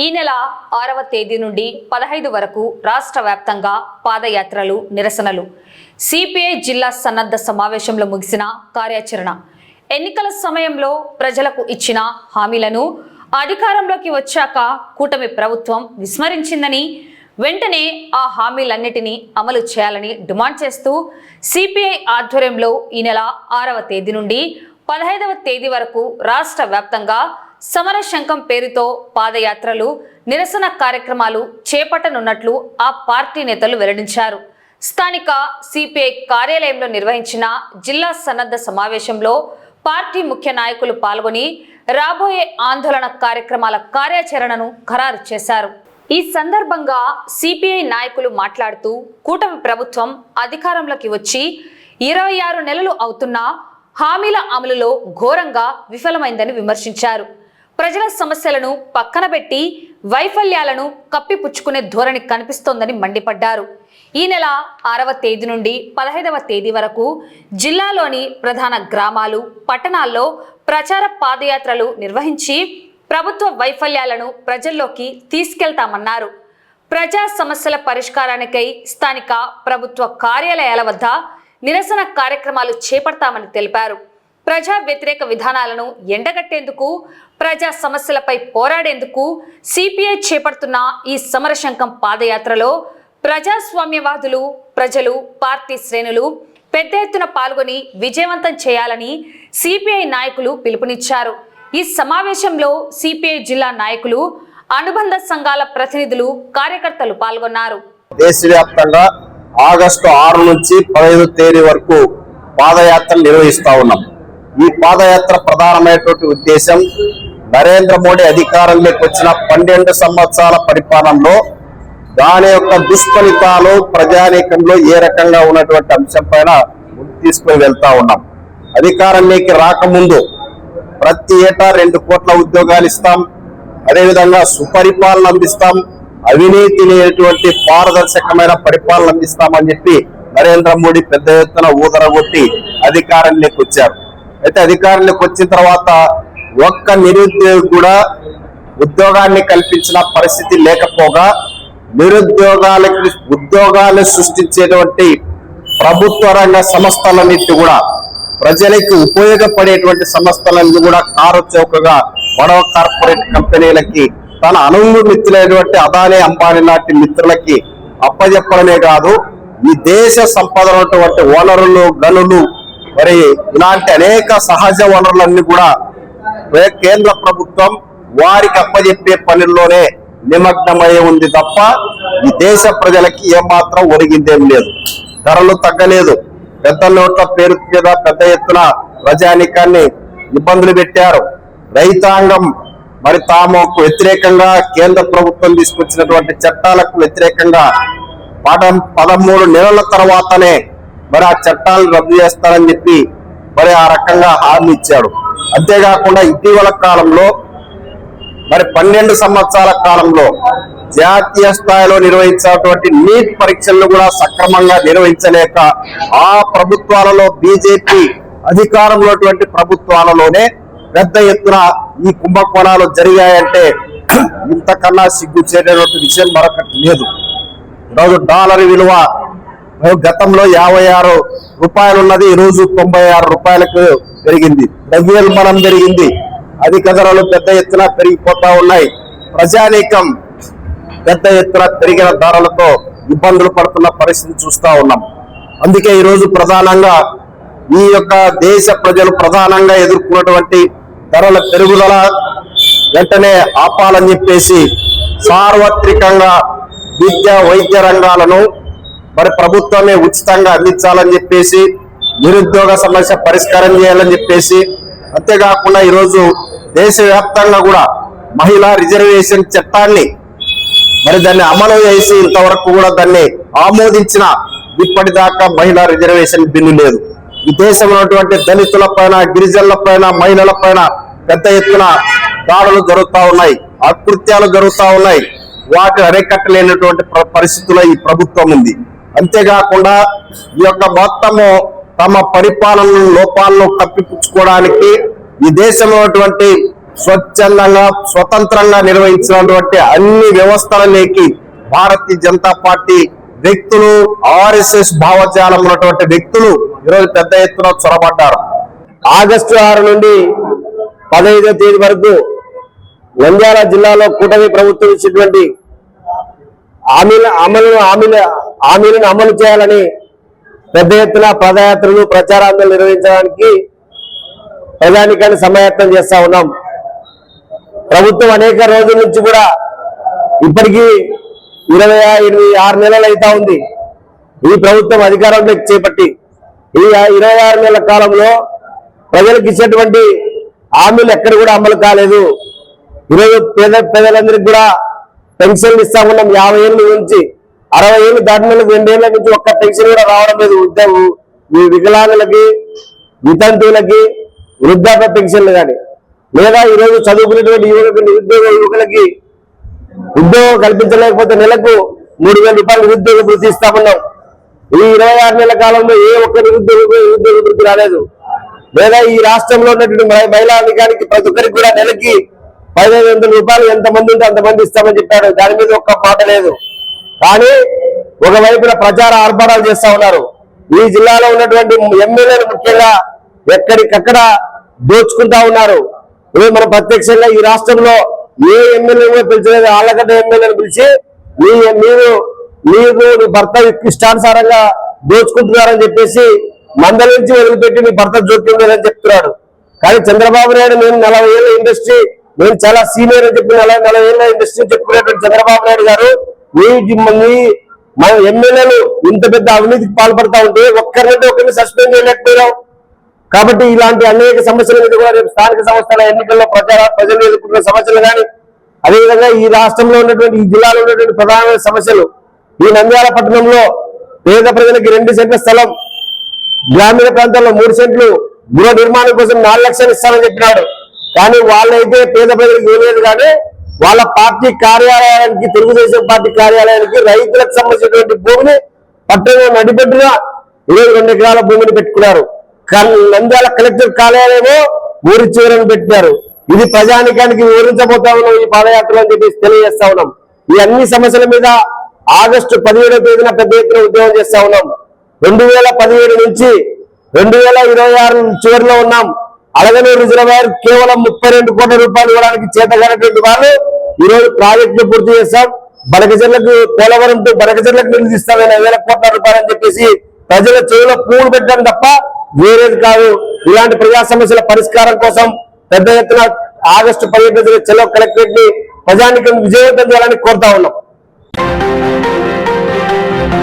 ఈ నెల 6వ తేదీ నుండి 15 వరకు రాష్ట్ర వ్యాప్తంగా పాదయాత్రలు, నిరసనలు. సిపిఐ జిల్లా సన్నద్ధ సమావేశంలో ముగిసిన కార్యాచరణ. ఎన్నికల సమయంలో ప్రజలకు ఇచ్చిన హామీలను అధికారంలోకి వచ్చాక కూటమి ప్రభుత్వం విస్మరించిందని, వెంటనే ఆ హామీలన్నిటినీ అమలు చేయాలని డిమాండ్ చేస్తూ సిపిఐ ఆధ్వర్యంలో ఈ నెల 6వ తేదీ నుండి 15వ తేదీ వరకు రాష్ట్ర వ్యాప్తంగా సమర శంఖం పేరుతో పాదయాత్రలు, నిరసన కార్యక్రమాలు చేపట్టనున్నట్లు ఆ పార్టీ నేతలు వెల్లడించారు. స్థానిక సిపిఐ కార్యాలయంలో నిర్వహించిన జిల్లా సన్నద్ధ సమావేశంలో పార్టీ ముఖ్య నాయకులు పాల్గొని రాబోయే ఆందోళన కార్యక్రమాల కార్యాచరణను ఖరారు చేశారు. ఈ సందర్భంగా సిపిఐ నాయకులు మాట్లాడుతూ కూటమి ప్రభుత్వం అధికారంలోకి వచ్చి 26 నెలలు అవుతున్నా హామీల అమలులో ఘోరంగా విఫలమైందని విమర్శించారు. ప్రజల సమస్యలను పక్కన పెట్టి వైఫల్యాలను కప్పిపుచ్చుకునే ధోరణి కనిపిస్తోందని మండిపడ్డారు. ఈ నెల 6వ తేదీ నుండి 15వ తేదీ వరకు జిల్లాలోని ప్రధాన గ్రామాలు, పట్టణాల్లో ప్రచార పాదయాత్రలు నిర్వహించి ప్రభుత్వ వైఫల్యాలను ప్రజల్లోకి తీసుకెళ్తామన్నారు. ప్రజా సమస్యల పరిష్కారానికై స్థానిక ప్రభుత్వ కార్యాలయాల వద్ద నిరసన కార్యక్రమాలు చేపడతామని తెలిపారు. ప్రజా వ్యతిరేక విధానాలను ఎండగట్టేందుకు, ప్రజా సమస్యలపై పోరాడేందుకు సిపిఐ చేపడుతున్న ఈ సమరశంఖం పాదయాత్రలో ప్రజాస్వామ్యవాదులు, ప్రజలు, పార్టీ శ్రేణులు పెద్ద ఎత్తున పాల్గొని విజయవంతం చేయాలని సిపిఐ నాయకులు పిలుపునిచ్చారు. ఈ సమావేశంలో సిపిఐ జిల్లా నాయకులు, అనుబంధ సంఘాల ప్రతినిధులు, కార్యకర్తలు పాల్గొన్నారు. దేశవ్యాప్తంగా ఆగస్టు 6 నుంచి 15 తేదీ వరకు పాదయాత్ర నిర్వహిస్తా ఉన్నాం. ఈ పాదయాత్ర ప్రధానమైనటువంటి ఉద్దేశం నరేంద్ర మోడీ అధికారంలోకి వచ్చిన 12 సంవత్సరాల పరిపాలనలో దాని యొక్క దుష్ఫలితాలు ప్రజానీకంలో ఏ రకంగా ఉన్నటువంటి అంశం పైన తీసుకుని వెళ్తా ఉన్నాం. అధికారంలోకి రాకముందు ప్రతి ఏటా 2 కోట్ల ఉద్యోగాలు ఇస్తాం, అదేవిధంగా సుపరిపాలన అందిస్తాం, అవినీతి లేనటువంటి పారదర్శకమైన పరిపాలన అందిస్తామని చెప్పి నరేంద్ర మోడీ పెద్ద ఎత్తున ఊదరగొట్టి అధికారంలోకి వచ్చారు. అయితే అధికారంలోకి వచ్చిన తర్వాత ఒక్క నిరుద్యోగి కూడా ఉద్యోగాన్ని కల్పించిన పరిస్థితి లేకపోగా నిరుద్యోగాలకి ఉద్యోగాలు సృష్టించేటువంటి ప్రభుత్వ రంగ సంస్థలన్నింటి కూడా, ప్రజలకు ఉపయోగపడేటువంటి సంస్థలన్నీ కూడా కారు చౌకగా మరో కార్పొరేట్ కంపెనీలకి, తన అనువు మిత్రులైనటువంటి అదానీ, అంబానీ లాంటి మిత్రులకి అప్పజెప్పడమే కాదు, ఈ దేశ సంపద ఉన్నటువంటి వనరులు, గనులు, మరి ఇలాంటి అనేక సహజ వనరులన్నీ కూడా కేంద్ర ప్రభుత్వం వారికి అప్పజెప్పే పనుల్లోనే నిమగ్నమై ఉంది తప్ప ఈ దేశ ప్రజలకి ఏమాత్రం ఒరిగిందేం లేదు. ధరలు తగ్గలేదు. పెద్ద నోట్ల పేరు మీద పెద్ద ఎత్తున ప్రజానీకాన్ని ఇబ్బందులు పెట్టారు. రైతాంగం మరి తాముకు వ్యతిరేకంగా కేంద్ర ప్రభుత్వం తీసుకొచ్చినటువంటి చట్టాలకు వ్యతిరేకంగా 13 నెలల తర్వాతనే మరి ఆ చట్టాలను రద్దు చేస్తారని చెప్పి మరి ఆ రకంగా హామీ ఇచ్చాడు. అంతేకాకుండా ఇటీవల కాలంలో మరి 12 సంవత్సరాల కాలంలో జాతీయ స్థాయిలో నిర్వహించినటువంటి నీట్ పరీక్షలను కూడా సక్రమంగా నిర్వహించలేక ఆ ప్రభుత్వాలలో, బీజేపీ అధికారంలో ప్రభుత్వాలలోనే పెద్ద ఎత్తున ఈ కుంభకోణాలు జరిగాయంటే ఇంతకన్నా సిగ్గు చేరేటువంటి విషయం మరొకటి లేదు. ఈరోజు డాలర్ విలువ గతంలో 56 రూపాయలు ఉన్నది, ఈరోజు 96 రూపాయలకు పెరిగింది. ద్రవ్యోల్బణం పెరిగింది. అధిక ధరలు పెద్ద ఎత్తున పెరిగిపోతా ఉన్నాయి. ప్రజానీకం పెద్ద ఎత్తున పెరిగిన ధరలతో ఇబ్బందులు పడుతున్న పరిస్థితి చూస్తా ఉన్నాం. అందుకే ఈరోజు ప్రధానంగా ఈ యొక్క దేశ ప్రజలు ప్రధానంగా ఎదుర్కొన్నటువంటి ధరల పెరుగుదల వెంటనే ఆపాలని చెప్పేసి సార్వత్రికంగా విద్య, వైద్య రంగాలను మరి ప్రభుత్వమే ఉచితంగా అందించాలని చెప్పేసి, నిరుద్యోగ సమస్య పరిష్కారం చేయాలని చెప్పేసి, అంతేకాకుండా ఈరోజు దేశవ్యాప్తంగా కూడా మహిళా రిజర్వేషన్ చట్టాన్ని మరి దాన్ని అమలు చేసి ఇంతవరకు కూడా దాన్ని ఆమోదించిన ఇప్పటిదాకా మహిళా రిజర్వేషన్ బిల్లు లేదు. ఈ దేశంలో ఉన్నటువంటి దళితుల పైన, గిరిజనుల పైన, మహిళల పైన పెద్ద ఎత్తున దాడులు జరుగుతూ ఉన్నాయి, అకృత్యాలు జరుగుతూ ఉన్నాయి. వాటిని అరికట్టలేనటువంటి పరిస్థితుల్లో ఈ ప్రభుత్వం ఉంది. అంతేకాకుండా ఈ యొక్క మొత్తము తమ పరిపాలన లోపాలను కప్పిపుచ్చుకోవడానికి ఈ దేశంలో స్వచ్ఛందంగా స్వతంత్రంగా నిర్వహించినటువంటి అన్ని వ్యవస్థలలోకి భారతీయ జనతా పార్టీ వ్యక్తులు, ఆర్ఎస్ఎస్ భావజాలం ఉన్నటువంటి వ్యక్తులు ఈరోజు పెద్ద ఎత్తున చొరబడ్డారు. ఆగస్టు 6 నుండి 15వ తేదీ వరకు నంద్యాల జిల్లాలో కూటమి ప్రభుత్వం ఇచ్చినటువంటి హామీలను అమలు చేయాలని పెద్ద ఎత్తున పాదయాత్రలు, ప్రచారాలు నిర్వహించడానికి ప్రజానికాన్ని సమాయత్తం చేస్తా ఉన్నాం. ప్రభుత్వం అనేక రోజుల నుంచి కూడా ఇప్పటికీ 26 నెలలు అవుతా ఉంది ఈ ప్రభుత్వం అధికారంలోకి చేపట్టి. ఈ 26 నెలల కాలంలో ప్రజలకు ఇచ్చేటువంటి హామీలు ఎక్కడ కూడా అమలు కాలేదు. ఈరోజు పేదలందరికీ కూడా పెన్షన్లు ఇస్తా ఉన్నాం. 50 ఏళ్ళ నుంచి 60 ఏళ్ళు దాటిన 2 ఏళ్ల నుంచి ఒక్క పెన్షన్ కూడా రావడం లేదు. వికలాంగులకి, వితంతువులకి, వృద్ధాప్య పెన్షన్లు కానీ, లేదా ఈరోజు చదువుకునేటువంటి నిరుద్యోగ యువకులకి ఉద్యోగం కల్పించలేకపోతే నెలకు 3,000 రూపాయలు నిరుద్యోగ వృత్తి ఇస్తామన్నాం. ఈ 26 నెలల కాలంలో ఏ ఒక్క నిరుద్యోగ వృత్తి రాలేదు. లేదా ఈ రాష్ట్రంలో ఉన్నటువంటి మహిళా అధికారికి ప్రతి ఒక్కరికి కూడా నెలకి 1,500 రూపాయలు ఎంతమంది ఉంటే అంతమంది ఇస్తామని చెప్పాడు. దాని మీద ఒక్క మాట లేదు. కానీ ఒకవైపున ప్రచార ఆర్భాటాలు చేస్తా ఉన్నారు. ఈ జిల్లాలో ఉన్నటువంటి ఎమ్మెల్యేలు ముఖ్యంగా ఎక్కడికక్కడ దోచుకుంటా ఉన్నారు. ఇప్పుడు మనం ప్రత్యక్షంగా ఈ రాష్ట్రంలో ఏ ఎమ్మెల్యే పిలిచలేదు, ఆళ్ళగడ్డ ఎమ్మెల్యేని పిలిచి మీరు నీ భర్త ఇష్టానుసారంగా దోచుకుంటున్నారని చెప్పేసి మందలించి వదిలిపెట్టి మీ భర్త జోక్యం లేదని చెప్తున్నాడు. కానీ చంద్రబాబు నాయుడు నేను 40 ఏళ్ళ ఇండస్ట్రీ, నేను చాలా సీనియర్ అని చెప్పి 40 ఏళ్ళ ఇండస్ట్రీ చెప్పుకునేటువంటి చంద్రబాబు నాయుడు గారు మన ఎమ్మెల్యేలు ఇంత పెద్ద అవినీతికి పాల్పడతా ఉంటే ఒక్కరినంటే ఒకరిని సస్పెండ్ చేయలేకపోయాం. కాబట్టి ఇలాంటి అనేక సమస్యల మీద కూడా రేపు స్థానిక సంస్థల ఎన్నికల్లో ప్రజలు ఎదుర్కొంటున్న సమస్యలు కానీ, అదేవిధంగా ఈ రాష్ట్రంలో ఉన్నటువంటి, ఈ జిల్లాలో ఉన్నటువంటి ప్రధానమైన సమస్యలు, ఈ నంద్యాల పట్టణంలో పేద ప్రజలకి 2 సెంట్ల స్థలం, గ్రామీణ ప్రాంతాల్లో 3 సెంట్లు గృహ నిర్మాణం కోసం 4 లక్షలు ఇస్తామని చెప్పినాడు. కానీ వాళ్ళైతే పేద ప్రజలకు ఇవ్వలేదు. కానీ వాళ్ళ పార్టీ కార్యాలయానికి, తెలుగుదేశం పార్టీ కార్యాలయానికి రైతులకు సంబంధించినటువంటి భూమిని పట్టణంలో నడిపెట్టిన 22 ఎకరాల భూమిని పెట్టుకున్నారు. నంద్యాల కలెక్టర్ కార్యాలయమో ఊరి చివరని పెట్టారు. ఇది ప్రజానికానికి వివరించబోతా ఉన్నాం ఈ పాదయాత్ర అని చెప్పేసి తెలియజేస్తా ఉన్నాం. ఈ అన్ని సమస్యల మీద ఆగస్టు 17వ తేదీన పెద్ద ఎత్తున ఉద్యమం చేస్తా ఉన్నాం. 2017 నుంచి 2026 చివరిలో ఉన్నాం. అలగనూరు రిజర్వాయర్ కేవలం 32 కోట్ల రూపాయలు ఇవ్వడానికి చేతగానటువంటి వాళ్ళు ఈరోజు ప్రాజెక్టులు పూర్తి చేస్తాం. బనకచెర్లకు, పోలవరం టు బనకచెర్లకు నిధులు ఇస్తాం 1,000 కోట్ల రూపాయలు అని చెప్పేసి ప్రజల చెవిలో పూలు పెట్టడం తప్ప వేరేది కాదు. ఇలాంటి ప్రజా సమస్యల పరిష్కారం కోసం పెద్ద ఎత్తున ఆగస్టు 17వ తేదీ చెలో కలెక్టరేట్ ని ప్రజానికం విజయవంతం చేయాలని కోరుతా ఉన్నాం.